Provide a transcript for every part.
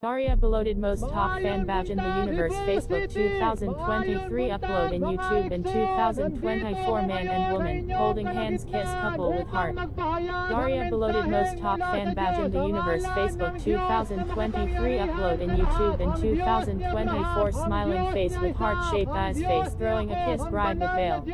Daria Boloted Most Top Fan Badge in the Universe Facebook 2023 Upload in YouTube in 2024 Man and Woman Holding Hands Kiss Couple with Heart. Daria Boloted Most Top Fan Badge in the Universe Facebook 2023 Upload in YouTube in 2024 Smiling Face with Heart-shaped eyes Face Throwing a Kiss Bride with Veil.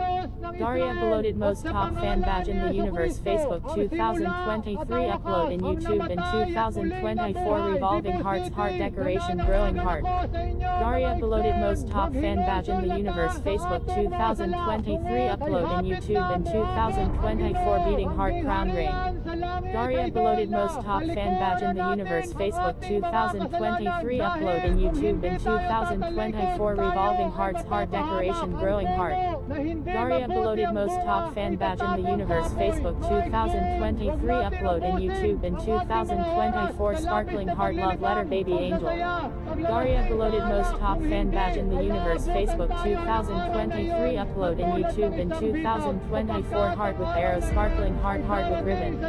Daria Boloted Most Top Fan Badge in the Universe Facebook 2023 Upload in YouTube in 2024 Revolving Hearts Heart Decoration Growing Heart. Daria Boloted Most Top Fan Badge in the Universe Facebook 2023 Upload in YouTube in 2024 Beating Heart Crown Ring. Daria Boloted Most Top Fan Badge in the Universe Facebook 2023 Upload in YouTube in 2024 Revolving Hearts Heart Decoration Growing Heart. Daria Boloted Most Top Fan Badge in the Universe Facebook 2023 Upload in YouTube in 2024 Sparkling Heart Love Letter Baby Angel. Daria Boloted Most Top Fan Badge in the Universe Facebook 2023 Upload in YouTube in 2024 Heart with Arrow Sparkling Heart Heart with Ribbon.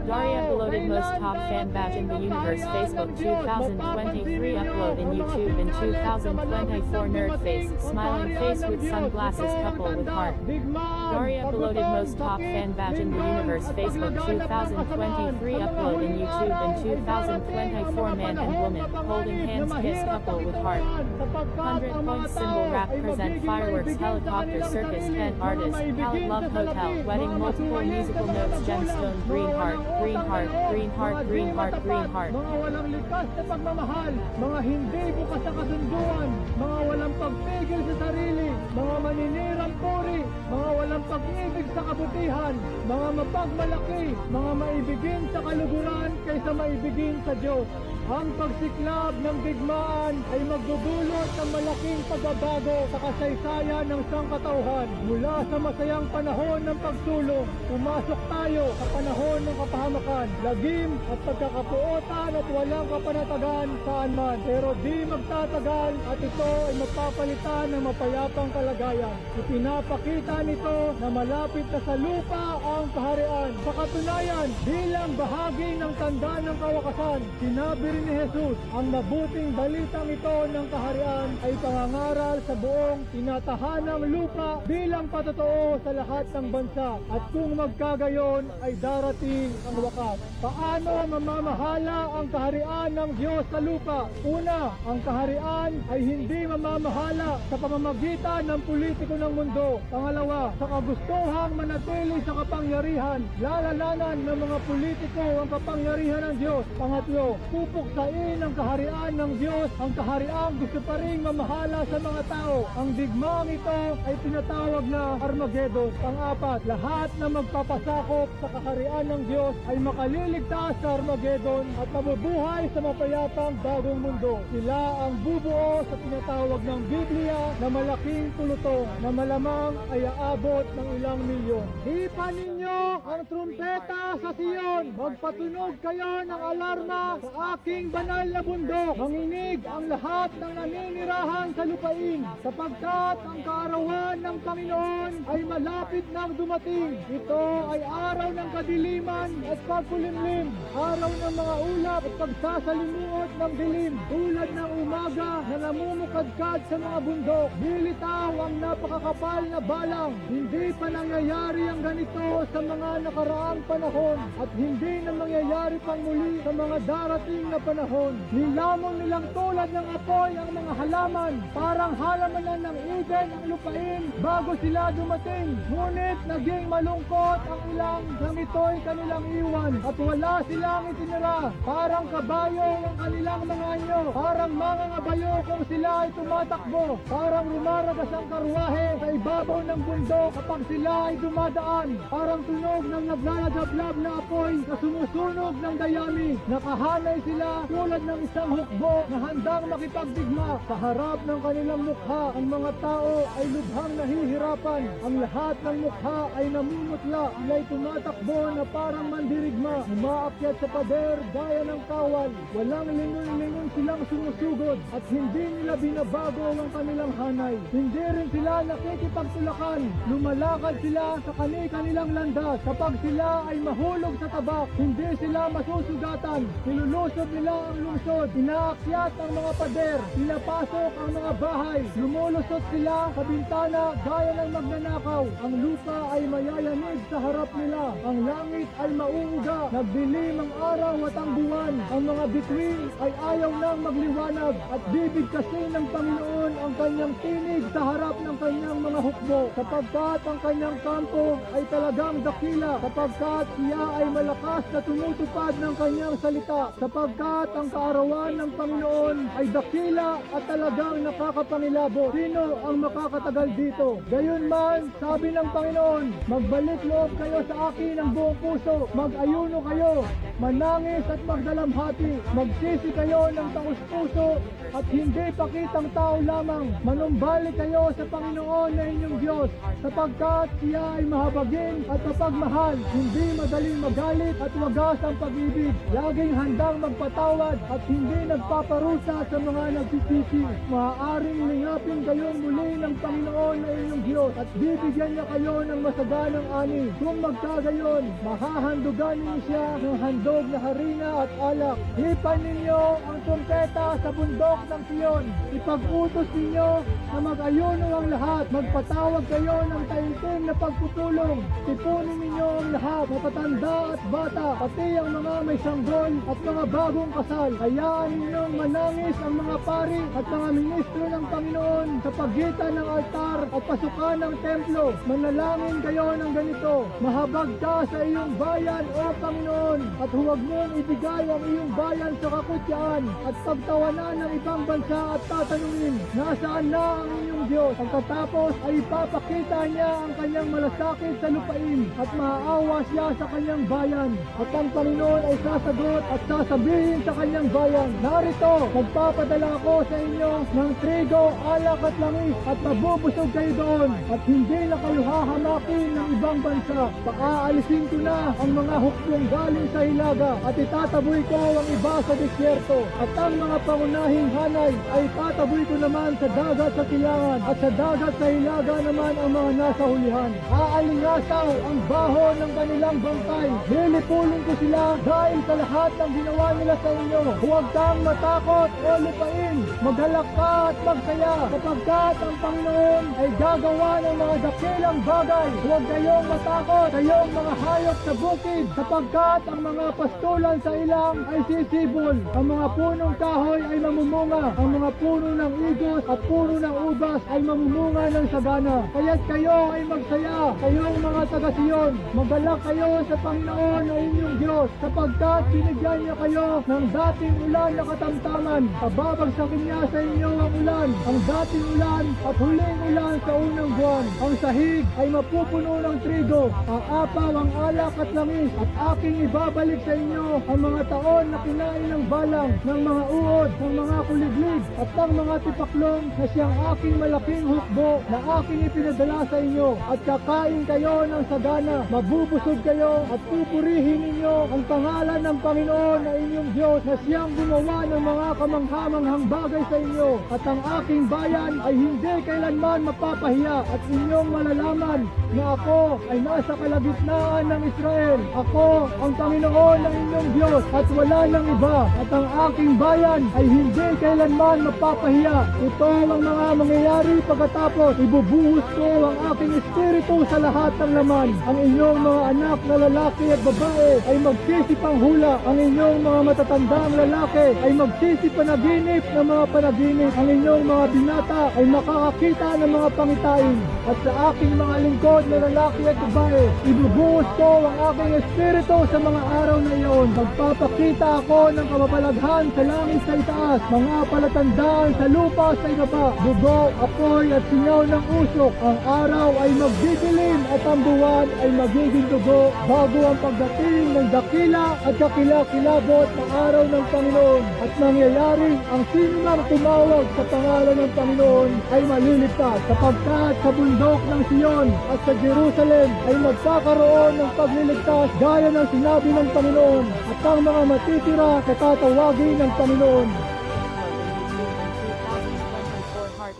Daria Boloted Most Top Fan Badge in the Universe Facebook 2023 Upload in YouTube in 2024 Nerd Face Smiling Face with Sunglasses Couple with Heart. Daria Boloted Most Top Fan Badge in the Universe Facebook 2023 Upload in YouTube in 2024 Man and Woman Holding Hands Kiss Couple with Heart. 100 Points Symbol Rap Present Fireworks Helicopter Circus Tent Artist Palette Love Hotel Wedding Multiple Musical Notes Gemstone Green Heart Green Heart Green Heart Green Heart Green Heart. Mga walang likas na pagmamahal, mga hindi bukas sa kasunduan, mga walang pagpigil sa sarili, mga maninirang puri, mga walang pag-ibig sa kabutihan, mga mapagmalaki, mga maibigin sa kaluguran kaysa maibigin sa Diyos. Ang pagsiklab ng digmaan ay magdudulot ng malaking pagbabago sa kasaysayan ng sangkatauhan. Mula sa masayang panahon ng pagsulong, pumasok tayo sa panahon ng kapahamakan, lagim at pagkakapuotan at walang kapanatagan saan man. Pero di magtatagal at ito ay magpapalitan ng mapayapang kalagayan. Ipinapakita nito na malapit na sa lupa ang kaharian. Sa katunayan, bilang bahagi ng tanda ng kawakasan, sinabi rin ni Jesus, ang mabuting balitang ito ng kaharian ay pangangaral sa buong tinatahanang lupa bilang patotoo sa lahat ng bansa. At kung magkagayon ay darating ang wakas. Paano mamamahala ang kaharian ng Diyos sa lupa? Una, ang kaharian ay hindi mamamahala sa pamamagitan ng politiko ng mundo. Pangalawa, sa kagustuhang manatili sa kapangyarihan, lalalanan ng mga politiko ang kapangyarihan ng Diyos. Pangatlo, pupuksain ang kaharian ng Diyos, ang kaharian gusto pa rin mamahala sa mga tao. Ang digmaang ito ay tinatawag na Armageddon. Pang-apat, lahat na magpapasakop sa kaharian ng Diyos ay makaliligtas sa Armageddon at mabubuhay sa mapayapang bagong mundo. Sila ang bubuo sa tinatawag ng Biblia na malaking pulutong na malamang ay aabot ng ilang milyon. Hipan ninyo ang trumpeta sa Sion. Magpatunog kayo ng alarma sa aking banal na bundok. Manginig ang lahat ng naninirahan sa lupain, sapagkat ang kaarawan ng Panginoon ay malapit nang dumating. Ito ay araw ng kadiliman at pagkulimlim, araw ng mga ulap at pagsasalimuot ng dilim, tulad ng umaga na namumukadkad sa mga bundok. Dilitaw ang napakakapal na balang. Hindi pa nangyayari ang ganito sa mga nakaraang panahon at hindi na mangyayari pang muli sa mga darating na panahon. Nilamon nilang tulad ng apoy ang mga halaman, parang halamanan ng Eden ang lupain bago sila dumating. Ngunit naging malungkot ang ilang nang ito'y kanilang iwan at wala silang itinira. Parang kabayo ang kanilang mga anyo, parang mga ngabayo kung sila ay tumatakbo, parang rumaragas ang karwahe sa ibabaw ng bundok kapag sila ay dumadaan, parang tunog ng naglalagablab na apoy na sumusunog ng dayami. Nakahanay sila tulad ng isang hukbo na handang makipagdigma. Sa harap ng kanilang mukha, ang mga tao ay lubhang nahihirapan. Ang lahat ng mukha ay namumutla. Sila'y tumatakbo na parang mandirigma. Umaakyat sa pader gaya ng kawal. Walang lingon-lingon sila silang sumusugod at hindi nila binabago ang kanilang hanay. Hindi rin sila nakikipagtulakan. Lumalakad sila sa kanilang landas. Kapag sila ay mahulog sa tabak, hindi sila masusugatan. Nilulusog nila ang lungsod. Inaakyat ang mga pader. Pinapasok ang mga bahay. Lumulusot sila sa bintana gaya ng magnanakaw. Ang lupa ay mayayanig sa harap nila. Ang langit ay mauuga. Nagdilim ang araw at ang buwan. Ang mga bituin ay ayaw nang magliwanag at bibigkasin ng Panginoon ang kanyang tinig sa harap ng kanyang mga hukbo. Sapagkat ang kanyang kampo ay talagang dakila. Sapagkat siya ay malakas na tumutupad ng kanyang salita. Sapagkat ang kaarawan ng Panginoon ay dakila at talagang nakakapangilabot. Sino ang makakatagal dito? Gayunman, sabi ng Panginoon, magbalik loob kayo sa akin ng buong puso. Mag-ayuno kayo, manangis at magdalamhati. Magsisi kayo ng taus-puso at hindi pakitang tao lamang. Manumbalik kayo sa Panginoon na inyong Diyos, sapagkat siya ay mahabagin at mapagmahal, hindi madaling magalit at wagas ang pag-ibig. Laging handang magpatawad at hindi nagpaparusa sa mga nagsisisi. Maaaring lingapin kayong muli ng Panginoon na inyong Diyos at bibigyan niya kayo ng masaganang ani. Kung magkagayon, mahahandugan ninyo siya ng handog na harina at alak. Hipan ninyo ang trumpeta sa bundok ng Sion. Ipag-utos ninyo na mag-ayuno ang lahat. Magpatawag kayo ng taimtim na pagpupulong. Tipunin ninyo ang lahat, matatanda at bata, pati ang mga may sanggol at mga bagong kasal. Hayaan ninyong manangis ang mga pari at mga ministro ng Panginoon sa pagitan ng altar at pasukan ng templo. Manalangin kayo ng ganito: mahabag ka sa iyong bayan, O Panginoon, at huwag mong ibigay ang iyong bayan sa kakutyaan at pagtawanan ng ibang bansa at tatanungin, nasaan na ang inyong Diyos? Pagkatapos ay ipapakita niya ang kanyang malasakit sa lupain at maaawa siya sa kanyang bayan. At ang Panginoon ay sasagot at sasabihin sa kanyang bayan, narito, magpapadala ako sa inyo ng trigo, alak at langis at mabubusog kayo doon at hindi na kayo hahamakin ng ibang bansa. Paaalisin ko na ang mga hukbong galing sa hilaga at itataboy ko ang iba sa disyerto at ang mga pangunahing hanay ay tataboy ko naman sa dagat sa kilangan at sa dagat sa hilaga naman ang mga nasa hulihan. Aalingasaw ang baho ng kanilang bangkay. Lilipulin ko sila dahil sa lahat ng ginawa nila sa inyo. Huwag kang matakot o lupain. Maghalak ka at magsaya sapagkat ang Panginoon ay gagawa ng mga dakilang bagay. Huwag kayong matakot, kayong mga hayop sa bukid, sapagkat ang mga pastulan sa ilang ay sisibol. Ang mga punong kahoy ay mamumunga. Ang mga puno ng igos at puno ng ubas ay mamumunga ng sagana. Kaya't kayo ay magsaya, kayong mga taga-Siyon. Maghalak kayo sa Panginoon na inyong Diyos, sapagkat binigyan niya kayo ng dating ulan na katamtaman. Pababagsakin niya sa inyo ang ulan, ang dating ulan at huling ulan sa unang buwan. Ang sahig ay mapupuno ng trigo, aapaw ang alak at langis, at aking ibabalik sa inyo ang mga taon na kinain ng balang, ng mga uod, ng mga kuliglig, at ng mga tipaklong na siyang aking malaking hukbo na aking ipinadala sa inyo. At kakain kayo ng sagana, mabubusog kayo at pupurihin ninyo ang pangalan ng Panginoon na inyong Diyos na siyang gumawa ng mga kamanghamanghang bagay sa inyo. At ang aking bayan ay hindi kailanman mapapahiya at inyong malalaman na ako ay nasa kalagitnaan ng Israel. Ako ang Panginoon ng inyong Diyos at wala nang iba. At ang aking bayan ay hindi kailanman mapapahiya. Ito ang mga mangyayari pagkatapos. Ibubuhos ko ang aking espiritu sa lahat ng laman. Ang inyong mga anak na lalaki at babae ay magsisipang hula. Ang inyong mga matatandang lalaki ay magsisipanaginip ng mga panaginip. Ang inyong mga binata ay makakakita ng mga pangitain. At sa aking mga lingkod na lalaki at babae, ibubuhos ko ang aking espiritu sa mga araw na iyon. Magpapakita ako ng kababalaghan sa langit sa itaas, mga palatandaan sa lupa sa ibaba, dugo, apoy at singaw ng usok. Ang araw ay magdidilim at ang buwan ay magiging dugo bago ang pagdating ng dakila at kakilakilabot na araw ng Panginoon. At mangyayari ang sino mang tumawag sa pangalan ng Panginoon ay maliligtas, sapagkat sa bundok ng Sion at sa Jerusalem ay magkakaroon ng pagliligtas gaya ng sinabi ng Panginoon, at ang mga matitira sa tatawagin ng Panginoon.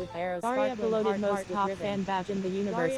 with arrows. Daria sparkling below heart most with top ribbon. fan badge in the universe.